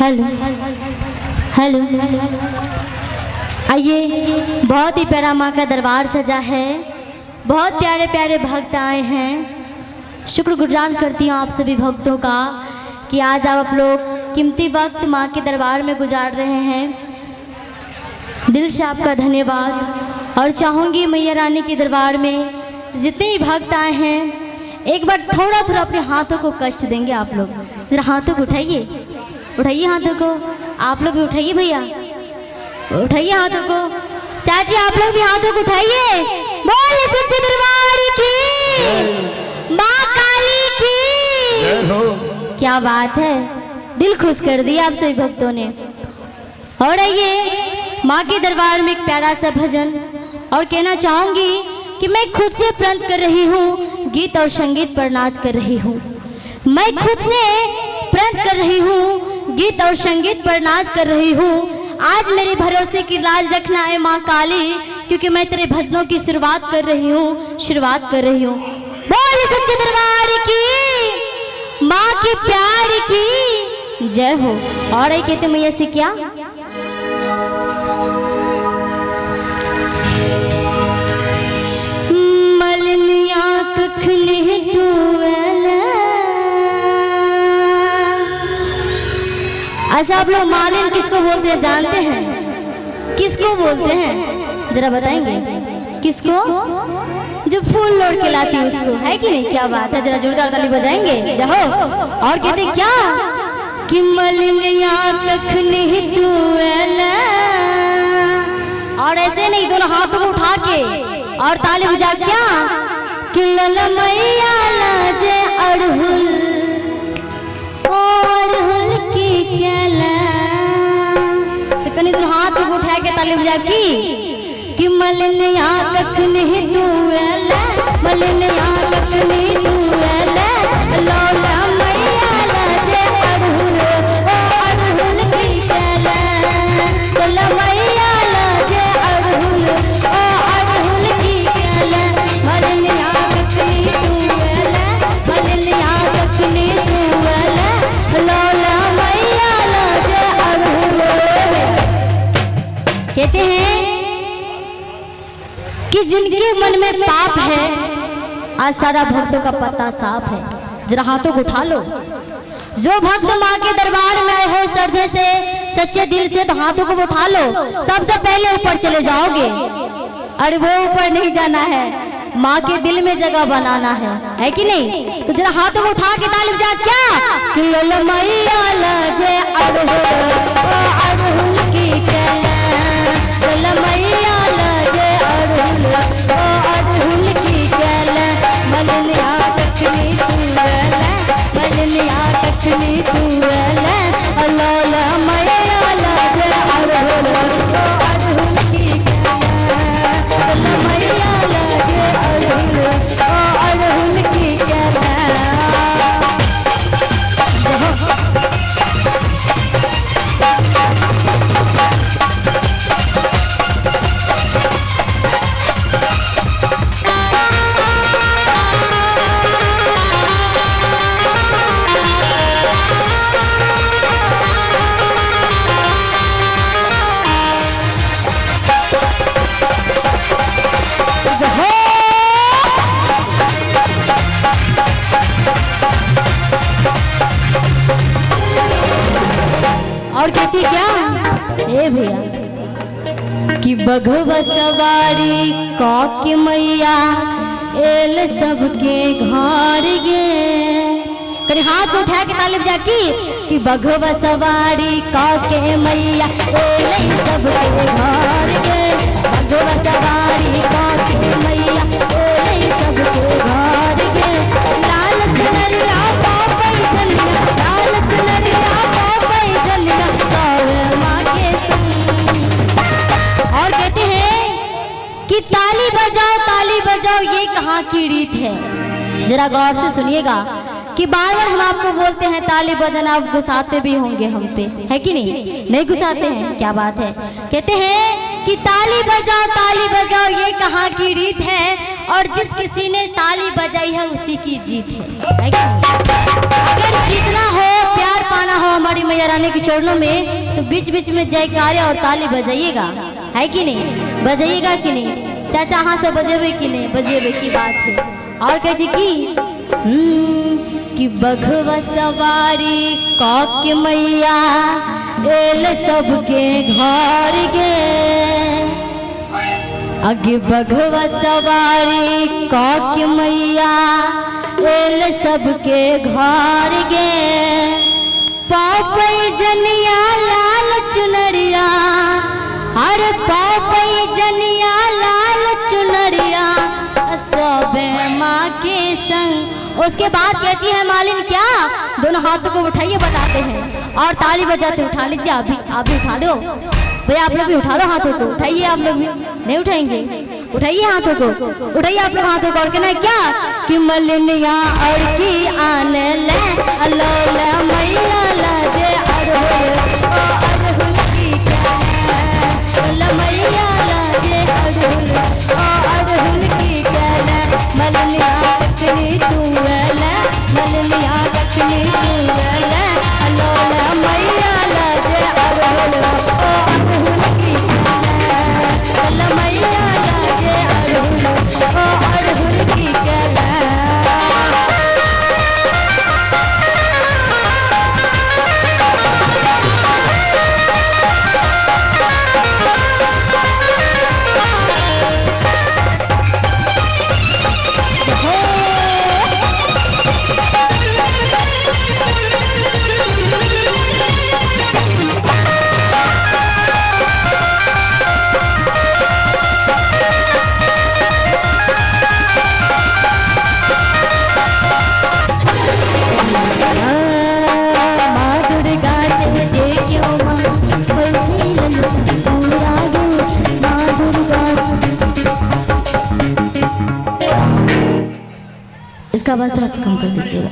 Hello hello, आइए, बहुत ही प्यारा माँ का दरबार सजा है, बहुत प्यारे प्यारे भक्त आए हैं। शुक्रगुजार करती हूँ आप सभी भक्तों का कि आज आप लोग कीमती वक्त माँ के दरबार में गुजार रहे हैं। दिल से आपका धन्यवाद। और चाहूँगी मैया रानी के दरबार में जितने भी भक्त आए हैं, एक बार थोड़ा थोड़ा अपने हाथों को कष्ट देंगे। आप लोग जरा हाथों को उठाइए, उठाइए हाथों को। आप लोग भी उठाइए भैया, उठाइए हाथों को। चाची आप लोग भी हाथों को उठाइए। बोले सच्चे दरबार की, माँ काली की। क्या बात है, दिल खुश कर दिया आप सभी भक्तों ने। और आइए माँ के दरबार में एक प्यारा सा भजन और कहना चाहूंगी कि मैं खुद से प्रण कर रही हूँ, गीत और संगीत पर नाच कर रही हूँ। मैं खुद से प्रण कर रही हूँ, गीत और संगीत पर नाच कर रही हूँ। आज मेरे भरोसे की लाज रखना है माँ काली, क्योंकि मैं तेरे भजनों की शुरुआत कर रही हूँ, शुरुआत कर रही हूँ। बोल सच्चे दरबार की, माँ की प्यार की जय हो। और ये कहते मैया से क्या, मलनिया कखने तू अच्छा, आप लोग मालिन किसको बोलते हैं जानते हैं? किसको बोलते हैं जरा बताएंगे? किसको? जो फूल लोड के लाती है उसको, है कि नहीं? क्या बात है, जरा जोरदार ताली बजाएंगे जाओ। और कहते क्या कि मलिनिया कखने तू एला। और ऐसे नहीं, दोनों हाथों को उठा के और ताली बजा क्या कि लला मैया लाजे अड़हुल तो कनी दूर हाथ को उठा के ताली बजा की कि मलनिया कखने तू एला, मलनिया कखने तू एला, लौला मैया लाजे अड़हुल, ओ अड़हुल की केला, लौला मैया लाजे अड़हुल, ओ अड़हुल की केला, मलनिया कखने तू एला, मलनिया कखने तू एला, लौला मैया लाजे अड़हुल। कहते हैं कि जिनके मन में पाप है, आज सारा भक्तों का पत्ता साफ है। जरा हाथों को उठा लो। जो भक्त माँ के दरबार में आए हो श्रद्धे से, सच्चे दिल से, तो हाथों को उठा लो। सबसे पहले ऊपर चले जाओगे। अरे वो ऊपर नहीं जाना है, माँ के दिल में जगह बनाना है कि नहीं? तो जरा हाथों को उठा के ताली बजा क्या कि लला मैया लाजे अड़हुल, ओ अड़हुल की केला, लला मैया लाजे अड़हुल, ओ अड़हुल की केला, मलनिया कखने तू एला, मलनिया कखने तू एला, लला मैया लाजे अड़हुल, ओ अड़हुल की केला, लला मैया लाजे अड़हुल, ओ अड़हुल की केला। और कहती क्या, ए भैया कि बघवा सवारी कौके मैया एल सबके घर गे। कहीं हाथ को उठा के ताली बजा कि बघवा सवारी कौके मैया एल सबके घर गे। बघवा सवारी कौके मैया एल सबके घर गे। लाल चुनरिया पापई झलिया, लाल चुनरिया पापई झलिया सौर माँ के संग। और कहते हैं कि ताली बजाओ ये कहाँ की रीत है। जरा गौर से सुनिएगा कि बार बार हम आपको बोलते हैं ताली बजाना, आप गुस्साते भी होंगे हम पे, है कि नहीं गुस्साते हैं? क्या बात है। कहते हैं कि ताली बजाओ ये कहाँ की रीत है, और जिस किसी ने ताली बजाई है उसी की जीत है कि नहीं? अगर जीतना हो, प्यार पाना हो हमारी मैया रानी के चरणों में, तो बीच बीच में जयकारे और ताली बजाइएगा, है कि नहीं? बजाइएगा कि नहीं? चाचा हाँ से बजेबे कि नहीं? बजेबे की बात है। और कह जी कि बघवा सवारी कौके मैया एल सबके घर गे। अगे बघवा सवारी कौके मैया एल सबके घर गे। पापई जनिया लाल चुनरिया, अरे पापई जनिया लाल चुनरिया सोबे माँ के संग। उसके बाद कहती है मालिन क्या, दोनों हाथों को उठाइए बताते हैं और ताली बजाते उठा लीजिए। आप भी उठा लो भैया, आप लोग भी उठा लो हाथों को, उठाइए। आप लोग भी नहीं उठाएंगे? उठाइए हाथों को, उठाइए आप लोग हाथों को। और कहना क्या कि मलिनिया और की आने ले अल्लाह मैया लाजे अड़हुल ओ अड़हुल की क्या अल्लाह मैया लाजे अड़हुल ओ अड़हुल की क्या मलिनिया कखनी तू ले, मलिनिया कखनी तू ले अल्लाह मैया लाजे अड़हुल ओ अड़हुल की क्या अल्लाह मैया लाजे अड़हुल ओ अड़हुल की क्या। इसका आवाज थोड़ा सा कम कर दीजिएगा।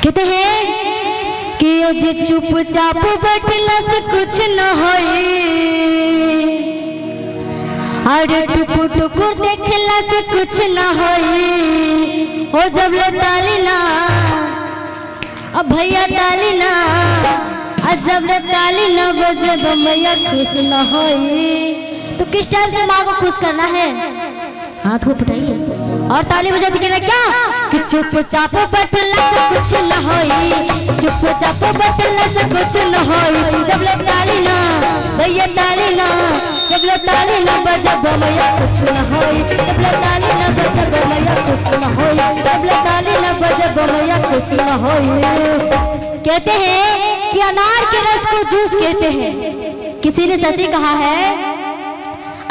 कहते हैं कि जे चुपचाप बैठला से कुछ न होई, अरे टुकुर टुकुर देखला से कुछ न होई। ओ जब ले ताली ना अब भैया ताली ना, जब ले ताली ना बजे मैया खुश न होई। तो किस टाइम से माँ को खुश करना है? हाथ को उठाइए और ताली बजा दिखेगा क्या कि चुपचाप बैठला से कुछ न होई, चुपचाप बैठला से कुछ न होई। जब ले ताली ना भैया ताली ना, जब ले ताली ना बजब मैया खुश न होई, जब ले ताली ना बजब मैया खुश न होई, जब ले ताली ना बजब मैया खुश न होई। कहते हैं कि अनार के रस को जूस कहते हैं। किसी ने सच ही कहा है,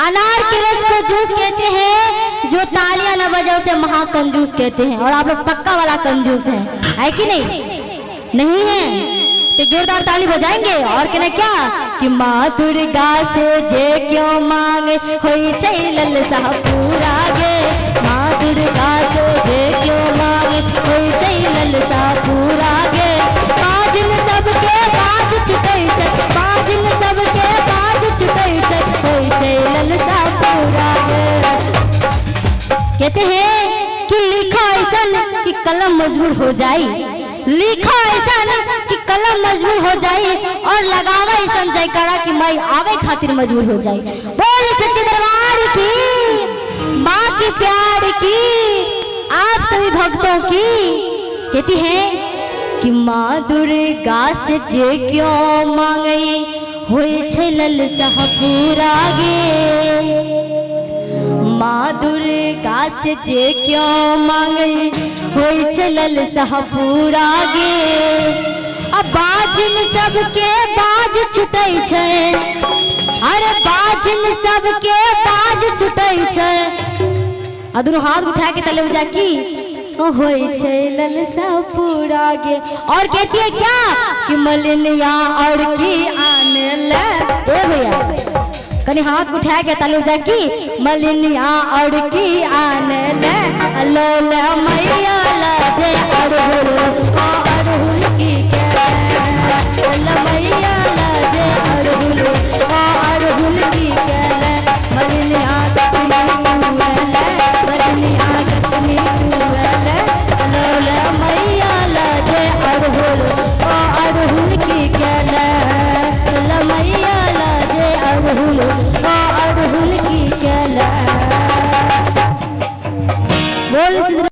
अनार के रस को जूस कहते हैं, जो तालियां न बजाओ उसे महाकंजूस कहते हैं। और आप लोग पक्का वाला कंजूस है कि नहीं? नहीं है तो जोरदार ताली बजाएंगे। और कहना क्या कि माँ दुर्गा से जे क्यों मांगे होई चैलल सा पूरा गे। माँ दुर्गा से जे क्यों मांगे होई चैलल सा पूरा गे। बाजिन सबके बाज चुकई चक, बाजिन सबके बाज चुकई चक होई चैलल सा पूरा गे। कहते हैं कि लिखो ऐसा कि कलम मजबूर हो जाए, लिखो ऐसा कि कलम मजबूर हो जाए, और लगावा ऐसा जयकारा कि माई आवे खातिर मजबूर हो जाए। बोल सच्चे दरबार की, माँ की प्यार की, आप सभी भक्तों की। कहती हैं कि माँ दुर्गा से जे क्यों मांगे होय छै ललसा पूरा गे। माँ दुर्गा से जे क्यों मांगे होय छै ललसा पूरा गे। अब बाजिन सबके बाज छुटै छै, अरे बाजिन सबके बाज छुटै छै। आ दोनों हाथ उठा के तले जा की होय छै ललसा पूरा गे। और कहती है क्या कि मलिनिया और की आने ले। ए भैया कनी हाथ उठा के तले जा की मलिनिया और की आने ले। लो मैया लजे और